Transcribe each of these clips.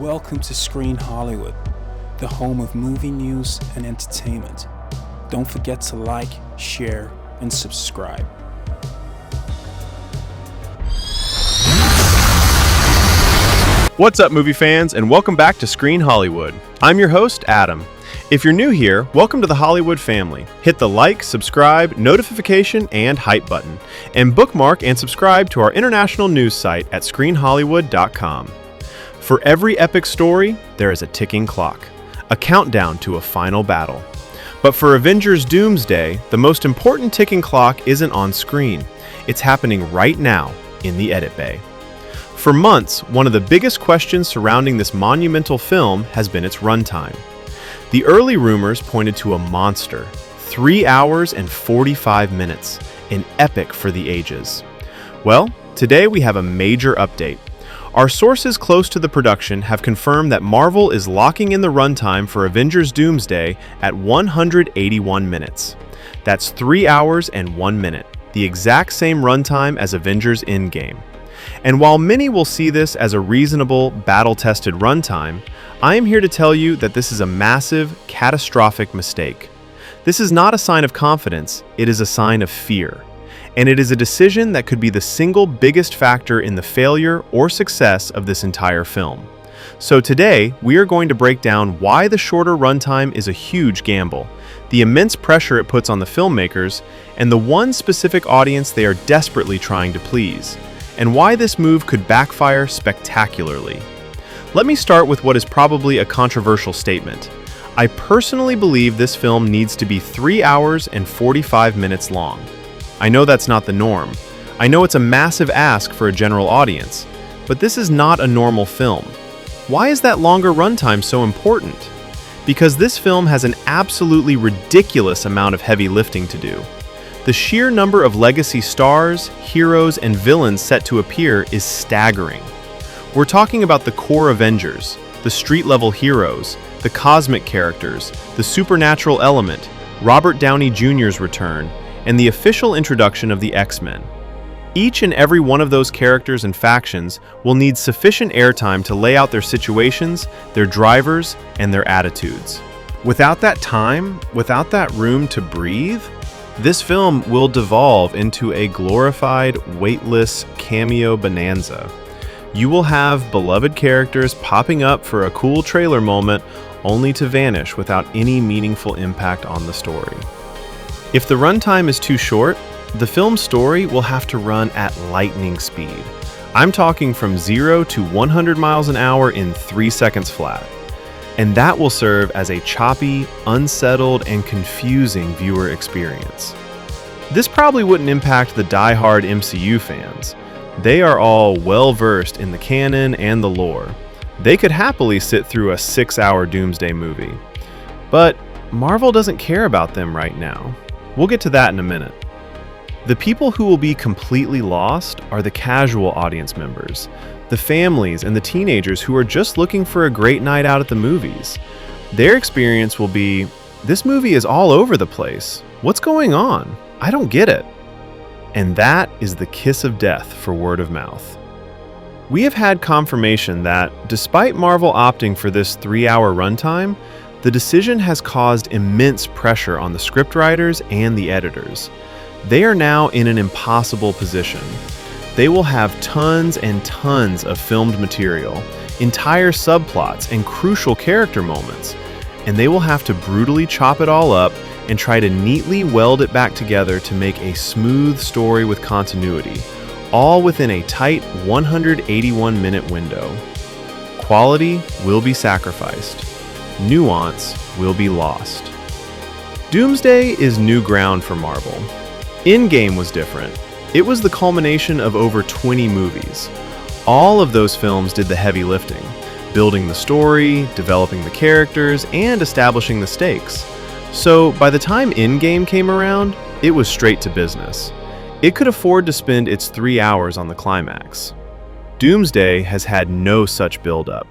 Welcome to Screen Hollywood, the home of movie news and entertainment. Don't forget to like, share, and subscribe. What's up, movie fans, and welcome back to Screen Hollywood. I'm your host, Adam. If you're new here, welcome to the Hollywood family. Hit the like, subscribe, notification, and hype button, and bookmark and subscribe to our international news site at screenhollywood.com. For every epic story, there is a ticking clock, a countdown to a final battle. But for Avengers Doomsday, the most important ticking clock isn't on screen. It's happening right now in the edit bay. For months, one of the biggest questions surrounding this monumental film has been its runtime. The early rumors pointed to a monster, 3 hours and 45 minutes, an epic for the ages. Well, today we have a major update. Our sources close to the production have confirmed that Marvel is locking in the runtime for Avengers Doomsday at 181 minutes. That's 3 hours and 1 minute, the exact same runtime as Avengers Endgame. And while many will see this as a reasonable, battle-tested runtime, I am here to tell you that this is a massive, catastrophic mistake. This is not a sign of confidence, it is a sign of fear. And it is a decision that could be the single biggest factor in the failure or success of this entire film. So today, we are going to break down why the shorter runtime is a huge gamble, the immense pressure it puts on the filmmakers, and the one specific audience they are desperately trying to please, and why this move could backfire spectacularly. Let me start with what is probably a controversial statement. I personally believe this film needs to be 3 hours and 45 minutes long. I know that's not the norm. I know it's a massive ask for a general audience, but this is not a normal film. Why is that longer runtime so important? Because this film has an absolutely ridiculous amount of heavy lifting to do. The sheer number of legacy stars, heroes, and villains set to appear is staggering. We're talking about the core Avengers, the street-level heroes, the cosmic characters, the supernatural element, Robert Downey Jr.'s return, and the official introduction of the X-Men. Each and every one of those characters and factions will need sufficient airtime to lay out their situations, their drivers, and their attitudes. Without that time, without that room to breathe, this film will devolve into a glorified, weightless cameo bonanza. You will have beloved characters popping up for a cool trailer moment, only to vanish without any meaningful impact on the story. If the runtime is too short, the film's story will have to run at lightning speed. I'm talking from 0 to 100 miles an hour in 3 seconds flat. And that will serve as a choppy, unsettled, and confusing viewer experience. This probably wouldn't impact the die-hard MCU fans. They are all well-versed in the canon and the lore. They could happily sit through a 6-hour Doomsday movie. But Marvel doesn't care about them right now. We'll get to that in a minute. The people who will be completely lost are the casual audience members, the families and the teenagers who are just looking for a great night out at the movies. Their experience will be, this movie is all over the place. What's going on? I don't get it. And that is the kiss of death for word of mouth. We have had confirmation that, despite Marvel opting for this 3-hour runtime, the decision has caused immense pressure on the scriptwriters and the editors. They are now in an impossible position. They will have tons and tons of filmed material, entire subplots, and crucial character moments, and they will have to brutally chop it all up and try to neatly weld it back together to make a smooth story with continuity, all within a tight 181-minute window. Quality will be sacrificed. Nuance will be lost. Doomsday is new ground for Marvel. Endgame was different. It was the culmination of over 20 movies. All of those films did the heavy lifting, building the story, developing the characters, and establishing the stakes. So by the time Endgame came around, it was straight to business. It could afford to spend its 3 hours on the climax. Doomsday has had no such build-up.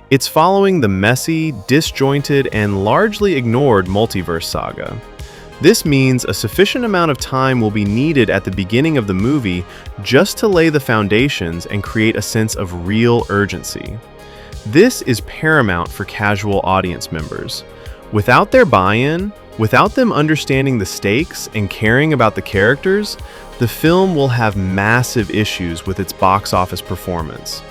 It's following the messy, disjointed, and largely ignored multiverse saga. This means a sufficient amount of time will be needed at the beginning of the movie just to lay the foundations and create a sense of real urgency. This is paramount for casual audience members. Without their buy-in, without them understanding the stakes and caring about the characters, the film will have massive issues with its box office performance.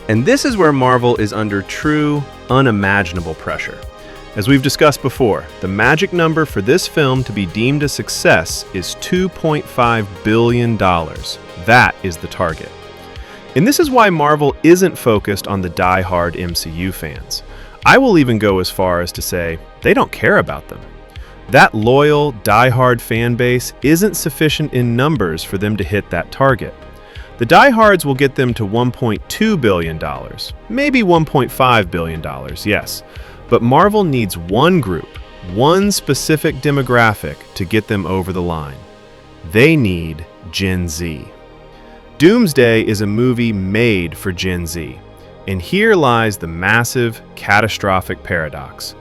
And this is where Marvel is under true, unimaginable pressure. As we've discussed before, the magic number for this film to be deemed a success is $2.5 billion. That is the target. And this is why Marvel isn't focused on the die-hard MCU fans. I will even go as far as to say they don't care about them. That loyal, die-hard fan base isn't sufficient in numbers for them to hit that target. The diehards will get them to $1.2 billion, maybe $1.5 billion, yes. But Marvel needs one group, one specific demographic to get them over the line. They need Gen Z. Doomsday is a movie made for Gen Z. And here lies the massive, catastrophic paradox.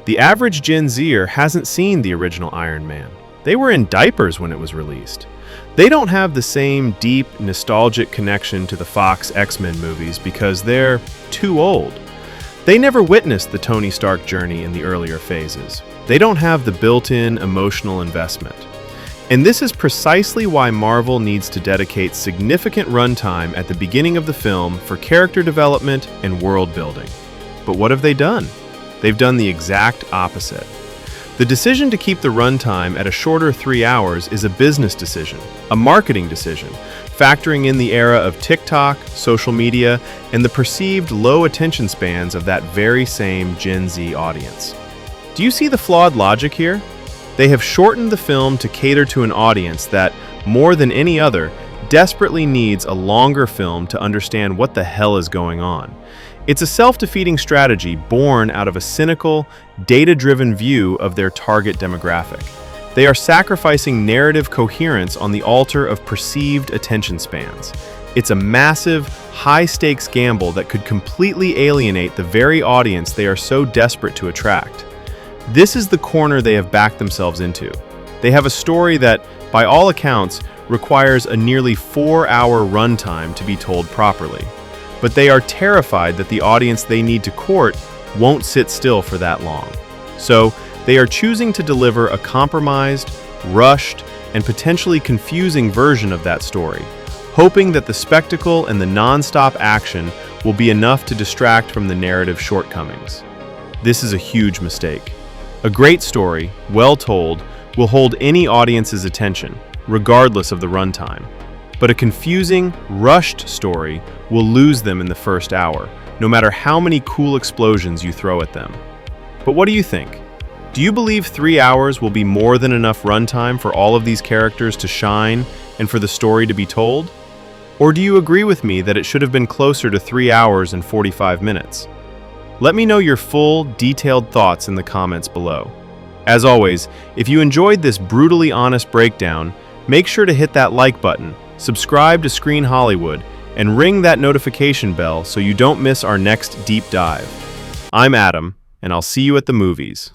The average Gen Zer hasn't seen the original Iron Man. They were in diapers when it was released. They don't have the same deep, nostalgic connection to the Fox X-Men movies because they're too old. They never witnessed the Tony Stark journey in the earlier phases. They don't have the built-in emotional investment. And this is precisely why Marvel needs to dedicate significant runtime at the beginning of the film for character development and world building. But what have they done? They've done the exact opposite. The decision to keep the runtime at a shorter 3 hours is a business decision, a marketing decision, factoring in the era of TikTok, social media, and the perceived low attention spans of that very same Gen Z audience. Do you see the flawed logic here? They have shortened the film to cater to an audience that, more than any other, desperately needs a longer film to understand what the hell is going on. It's a self-defeating strategy born out of a cynical, data-driven view of their target demographic. They are sacrificing narrative coherence on the altar of perceived attention spans. It's a massive, high-stakes gamble that could completely alienate the very audience they are so desperate to attract. This is the corner they have backed themselves into. They have a story that, by all accounts, requires a nearly 4-hour runtime to be told properly. But they are terrified that the audience they need to court won't sit still for that long. So, they are choosing to deliver a compromised, rushed, and potentially confusing version of that story, hoping that the spectacle and the non-stop action will be enough to distract from the narrative shortcomings. This is a huge mistake. A great story, well told, will hold any audience's attention, regardless of the runtime. But a confusing, rushed story will lose them in the first hour, no matter how many cool explosions you throw at them. But what do you think? Do you believe 3 hours will be more than enough runtime for all of these characters to shine and for the story to be told? Or do you agree with me that it should have been closer to 3 hours and 45 minutes? Let me know your full, detailed thoughts in the comments below. As always, if you enjoyed this brutally honest breakdown, make sure to hit that like button, subscribe to Screen Hollywood, and ring that notification bell so you don't miss our next deep dive. I'm Adam, and I'll see you at the movies.